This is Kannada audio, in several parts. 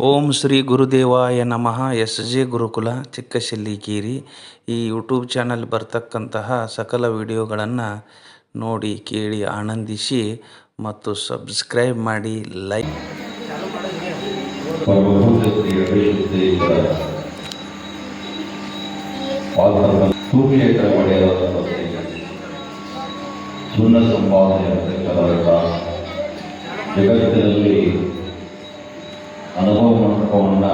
ಓಂ ಶ್ರೀ ಗುರುದೇವಾಯ ನಮಃ. ಎಸ್ ಜೆ ಗುರುಕುಲ ಚಿಕ್ಕಶೆಲ್ಲಿಕೇರಿ. ಈ ಯೂಟ್ಯೂಬ್ ಚಾನಲ್ ಬರ್ತಕ್ಕಂತಹ ಸಕಲ ವಿಡಿಯೋಗಳನ್ನು ನೋಡಿ ಕೇಳಿ ಆನಂದಿಸಿ ಮತ್ತು ಸಬ್ಸ್ಕ್ರೈಬ್ ಮಾಡಿ, ಲೈಕ್ ಜಗತ್ತಿನಲ್ಲಿ ಅನುಭವ ಮಂಟಪವನ್ನು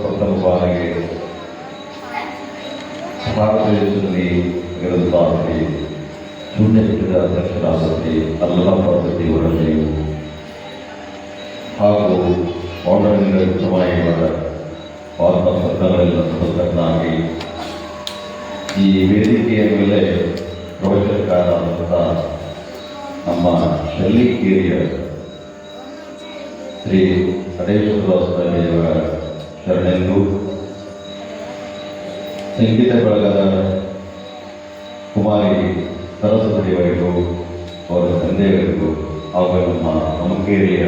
ಪ್ರಥಮ ಬಾರಿಗೆ ಭಾರತ ದೇಶದಲ್ಲಿ ಇರುತ್ತಾಗಿ ಶೂನ್ಯಪೀಠದ ಅಧ್ಯಕ್ಷರಾಗಿ ಅಲ್ಲಮ ಪದ್ಧತಿಯವರಲ್ಲಿ ಹಾಗೂ ಮೌಢ್ಯಗಳ ಸಮಯಗಳ ಭಾರತ ಸರ್ಕಾರದಿಂದ ಸದಸ್ಯನಾಗಿ ಈ ವೇದಿಕೆಯ ಮೇಲೆ ಪ್ರವಚನಕಾರರಾದಂಥ ನಮ್ಮ ಶೆಲ್ಲಿಕೇರಿಯ ಶ್ರೀ ಅಡೇಶ್ವರದೇವರ ಶರಣೆಂದು, ಸಂಗೀತ ಬಳಗದ ಕುಮಾರಿ ಸರಸ್ವತಿಯವರಿಗೂ ಅವರ ತಂದೆಯವರಿಗೂ ಹಾಗೂ ನಮ್ಮ ನಮಕೇರಿಯ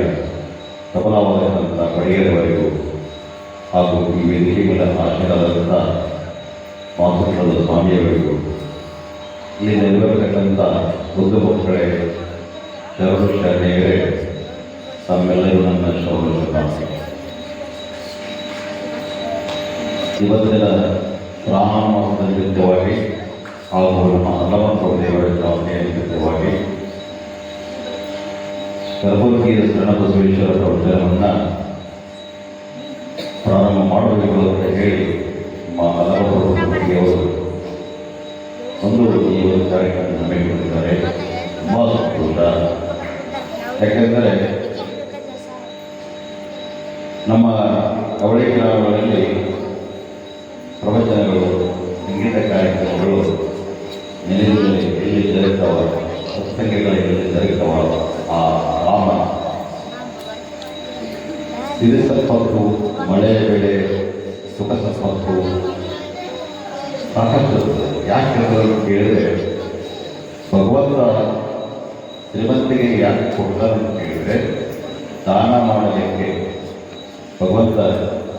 ತಬಲಾವಾದಂಥ ಬಡಿಯರವರಿಗೂ ಹಾಗೂ ಈ ವೇದಿಕೆಗಳ ಆಶೀರ್ವಾದಂಥ ಮಾತೃತ್ವದ ಸ್ವಾಮಿಯವರಿಗೂ ಇಲ್ಲಿ ನೆರವೇರತಕ್ಕಂಥ ಬುದ್ಧ ಮಕ್ಕಳೇ, ಶರಣು ಶರಣೆಯರೇ, ತಮ್ಮೆಲ್ಲರೂ ನನ್ನ ಶುಭಾಶಯ. ಇವತ್ತಿನ ಶ್ರಾವಣ ಮಾಸದ ನಿಮಿತ್ತವಾಗಿ ಹಾಗೂ ನಮ್ಮ ಅಲ್ಲಮ ದೇವರ ಶ್ರಾವಣೆಯ ನಿಮಿತ್ತವಾಗಿ ಕಲಬುರಗಿಯ ಶರಣಬಸವೇಶ್ವರ ಪ್ರವಚನವನ್ನು ಪ್ರಾರಂಭ ಮಾಡಬೇಕು ಅಂತ ಹೇಳಿ ನಮ್ಮ ಅಲ್ಲಮಪ್ರಭುದೇವರು ಒಂದು ಈ ಒಂದು ಕಾರ್ಯಕ್ರಮ ಹಮ್ಮಿಕೊಂಡಿದ್ದಾರೆ. ತುಂಬ ಸಂತೋಷ. ಯಾಕೆಂದರೆ ನಮ್ಮ ಕವಳೆ ಗ್ರಾಮಗಳಲ್ಲಿ ಪ್ರವಚನಗಳು, ಸಂಗೀತ ಕಾರ್ಯಕ್ರಮಗಳು ನೆನೆದಲ್ಲಿ ಎಲ್ಲಿ ಜರುಗ್ತಾವ, ಸತ್ಸಂಗಗಳಲ್ಲಿ ಜರುಗ್ತಾವ, ಆ ರಾಮ ಸಿರಿ ಸಂಪತ್ತು, ಮಳೆ ಬೆಳೆ, ಸುಖ ಸಂಪತ್ತು ಸಾಕಷ್ಟು. ಯಾಕೆ ಕೇಳಿದ್ರೆ ಭಗವಂತ ಶ್ರೀಮಂತಿಗೆ ಯಾಕೆ ಕೊಡ್ತಾರೆ ಅಂತ ಕೇಳಿದರೆ, ದಾನ ಮಾಡಲಿಕ್ಕೆ ಭಗವಂತ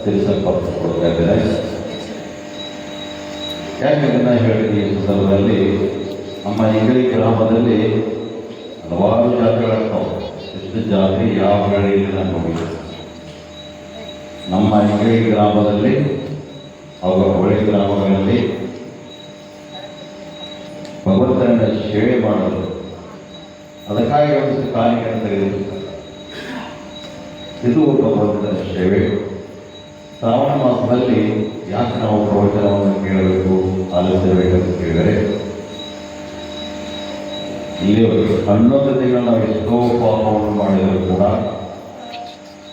ಸಿರಿ ಸಂಪತ್ತು ಕೊಡ್ತಾ ಇದ್ದಾರೆ. ಯಾಕೆ ಅದನ್ನು ಹೇಳಿದ ಈ ಸಂದರ್ಭದಲ್ಲಿ ನಮ್ಮ ಇಂಗಳಿ ಗ್ರಾಮದಲ್ಲಿ ಹಲವಾರು ಜಾತಿಗಳಾಗ್ತಾವೆ. ಎಷ್ಟು ಜಾತಿ ಯಾವ ಗಳಿಲ್ಲ ನೋಡಿ. ನಮ್ಮ ಇಂಗಳಿ ಗ್ರಾಮದಲ್ಲಿ ಹಾಗೂ ಹೊಳೆ ಗ್ರಾಮಗಳಲ್ಲಿ ಭಗವಂತನ ಸೇವೆ ಮಾಡಲು ಅದಕ್ಕಾಗಿ ಒಂದು ಕಾರ್ಯಕ್ರಮ ತೆಗೆದುಕೊಳ್ಳುತ್ತಾರೆ. ಇದು ಭಗವಂತನ ಸೇವೆ. ಶ್ರಾವಣ ಮಾಸದಲ್ಲಿ ಯಾಕೆ ನಾವು ಪ್ರವಚನವನ್ನು ಕೇಳಬೇಕು, ಆಲಿಸಬೇಕಂತ ಕೇಳಿದರೆ, ಇಲ್ಲಿವರೆಗೆ 11 ತಿಂಗಳು ನಾವು ಎಷ್ಟೋ ಪಾಪವನ್ನು ಮಾಡಿದರೂ ಕೂಡ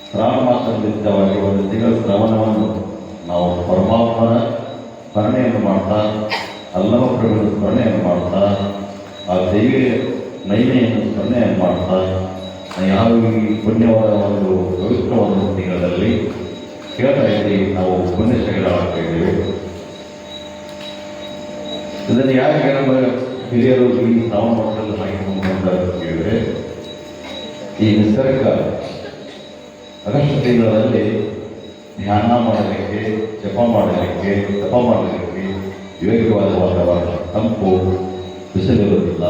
ಶ್ರಾವಣ ಮಾಸದ ನಿಮಿತ್ತವಾಗಿ ಒಂದು ತಿಂಗಳ ಶ್ರವಣವನ್ನು ನಾವು ಪರಮಾತ್ಮನ ಸ್ಮರಣೆಯನ್ನು ಮಾಡ್ತಾ, ಅಲ್ಲಮ ಪ್ರಭುವಿನ ಸ್ಮರಣೆಯನ್ನು ಮಾಡ್ತಾ, ಆ ದೇವಿಯ ಮಹಿಮೆಯನ್ನು ಸ್ಮರಣೆಯನ್ನು ಮಾಡ್ತಾ, ಯಾವ ಈ ಪುಣ್ಯವಾದ ಒಂದು ಪವಿತ್ರವಾದ ತಿಂಗಳಲ್ಲಿ ಕೇಳ್ತಾ ಇದ್ದೀವಿ, ನಾವು ಪುಣ್ಯಶಗಳಾಗ್ತಾ ಇದ್ದೇವೆ. ಇದನ್ನು ಯಾಕೆ ನಮ್ಮ ಹಿರಿಯರು ಈ ಶ್ರಾವಣ ಮಾಸದಲ್ಲಿ ಹಾಕಿಕೊಂಡು ಅಂತ ಕೇಳಿದರೆ, ಈ ನಿಸರ್ಗ ಆಗಸ್ಟ್ ತಿಂಗಳಲ್ಲಿ ಧ್ಯಾನ ಮಾಡಲಿಕ್ಕೆ, ಜಪ ಮಾಡಲಿಕ್ಕೆ, ತಪ ಮಾಡಲಿಕ್ಕೆ ಯೋಗ್ಯವಾದ ವಾತಾವರಣ, ತಂಪು, ಬಿಸಿಲಿರುವುದಿಲ್ಲ.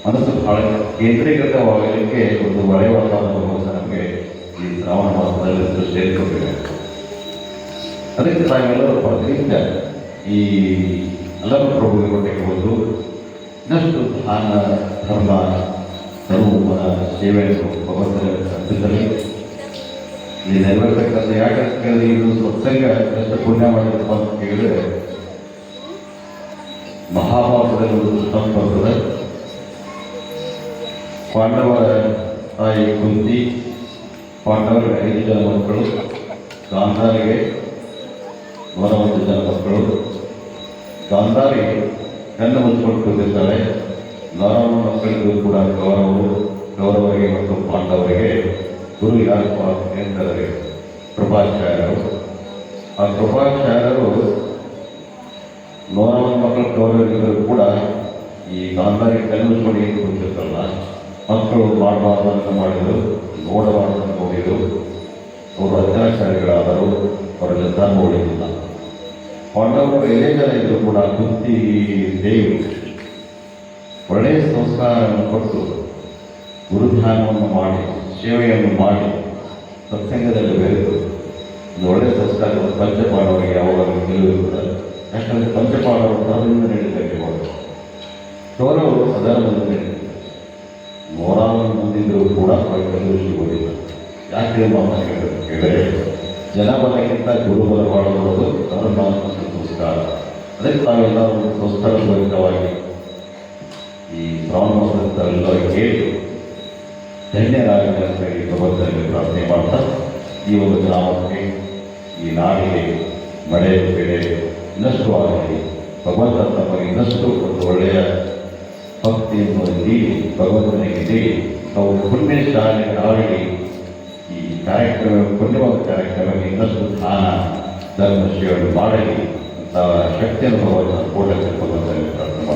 ಮನಸ್ಸು ಬಹಳ ಕೇಂದ್ರೀಕೃತವಾಗಲಿಕ್ಕೆ ಒಂದು ಒಳ್ಳೆಯ ವಾತಾವರಣ ನಮಗೆ ಈ ಶ್ರಾವಣ ಮಾಸದಲ್ಲಿ ಸೃಷ್ಟಿಸಿಕೊಟ್ಟಿದೆ. ಅದಕ್ಕೆ ತಾವೆಲ್ಲರೂ ಪ್ರತಿನಿತ್ಯ ಈ ಅಲ್ಲಮ ಪ್ರಭುವಿನ ಕೊಟ್ಟಿಗೆ ಬಂದು ಇನ್ನಷ್ಟು ದಾನ, ಧರ್ಮ, ಧರ್ಮದ ಸೇವೆಯನ್ನು ಭಗವಂತನ ಅರ್ಪಿಸಲಿ. ಇಲ್ಲಿ ನೆರವೇರ್ತಕ್ಕಂಥ ಯಾಕೆ ಕೇಳಿದ್ರೆ, ಇದು ಸತ್ಸಂಗ ಎಷ್ಟು ಪುಣ್ಯ ಮಾಡಿರಪ್ಪ ಅಂತ ಕೇಳಿದ್ರೆ, ಮಹಾಭಾರತದಲ್ಲಿ ಒಂದು ದೃಷ್ಟಾಂತ ಬರ್ತದೆ. ಪಾಂಡವರ ತಾಯಿ ಕುಂತಿ, ಪಾಂಡವರಿಗೆ 5 ಜನ ಮಕ್ಕಳು, ಗಾಂಧಾರಿಗೆ 101 ಜನ ಮಕ್ಕಳು. ಗಾಂಧಾರಿ ಕಣ್ಣು ಮುಚ್ಚಿಕೊಂಡು ಕೂತಿರ್ತಾರೆ. 101 ಮಕ್ಕಳಿಗೂ ಕೂಡ ಕೌರವರಿಗೆ ಮತ್ತು ಪಾಂಡವರಿಗೆ ಗುರು ಯಾರಪ್ಪ ಎಂದರೆ ಕೃಪಾಚಾರ್ಯರು. ಆ ಕೃಪಾಚಾರ್ಯರು 101 ಮಕ್ಕಳು ಕೌರವರಿಗೂ ಕೂಡ ಈ ಗಾಂಧಾರಿ ಕಣ್ಣು ಮುಚ್ಚಿಕೊಂಡು ಏನು ಕೂತಿರ್ತಾರಲ್ಲ, ಮಕ್ಕಳು ಮಾಡಬಾರ್ದಂತ ಮಾಡಿದರು, ನೋಡಬಾರ್ದಂತ ನೋಡಿದರು. ಅವರು ಅತ್ಯಾಚಾರಿಗಳಾದರೂ ಅವರಲ್ಲಿ ಧರ್ಮ ಉಳಿದಿಲ್ಲ. ಪಾಂಡವರು ಎಲೆ ಜನ ಇದ್ದರೂ ಕೂಡ ಕುಂತಿ ದೇವಿ ಒಳ್ಳೆಯ ಸಂಸ್ಕಾರವನ್ನು ಕೊಟ್ಟು ಗುರುಧ್ಯಾನವನ್ನು ಮಾಡಿ ಸೇವೆಯನ್ನು ಮಾಡಿ ಸತ್ಸಂಗದಲ್ಲಿ ಬೆರೆತು ಒಂದು ಒಳ್ಳೆಯ ಸಂಸ್ಕಾರದ ಪಂಚಪಾಂಡವರಿಗೆ ಯಾವಾಗಲೂ ತಿಳಿದಿರುತ್ತದೆ. ಯಾಕಂದರೆ ಪಂಚಪಾಂಡವರು ಧರ್ಮದಿಂದ ನಡೀತಕ್ಕೆ ಹೋದರು, ಕೌರವರು ಅಧರ್ಮದಲ್ಲಿ ನೂರಾರು ಮಂದಿದ್ದರೂ ಕೂಡ ಅವರಿಗೆ ಸಿಗುವುದಿಲ್ಲ. ಯಾಕೆ ಮಾತನ್ನು ಕೇಳಿದರೆ ಜನಬಲಕ್ಕಿಂತ ಗುರುಬಲ ಮಾಡುವುದು ಧರ್ಮ ಮತ್ತು ಸಂಸ್ಕಾರ. ಅದಕ್ಕೆ ನಾವೆಲ್ಲರೂ ಸಂಸ್ಕಾರಪೂರ್ವಕವಾಗಿ ಈ ಶ್ರಾವಣ ಮಾಸದಲ್ಲೆಲ್ಲ ಕೇಳಿ ಧನ್ಯರಾಗಲಿ ಅಂತ ಹೇಳಿ ಭಗವಂತನಲ್ಲಿ ಪ್ರಾರ್ಥನೆ ಮಾಡ್ತಾ ಈ ಒಂದು ಗ್ರಾಮಕ್ಕೆ ಈ ನಾಡಿಗೆ ಮಳೆ ಬೆಳೆ ಇನ್ನಷ್ಟು ಆಗಲಿ, ಭಗವಂತ ತಮಗೆ ಇನ್ನಷ್ಟು ಒಂದು ಒಳ್ಳೆಯ ಭಕ್ತಿಯನ್ನು ನೀಡಿ ಭಗವಂತನಿಗೆ ನೀಡಿ ನಾವು ಪುಣ್ಯ ಶಾಲೆಗಳಾಗಿ ಈ ಕಾರ್ಯಕ್ರಮ ಪುಣ್ಯವಾದ ಕಾರ್ಯಕ್ರಮಕ್ಕೆ ಇನ್ನಷ್ಟು ದಾನ ಧರ್ಮ ಸೇವೆಯನ್ನು ಮಾಡಲಿ ಅಂತ ಶಕ್ತಿಯನ್ನು ಭಗವಂತ ಭಗವಂತನಲ್ಲಿ ಪ್ರಾರ್ಥನೆ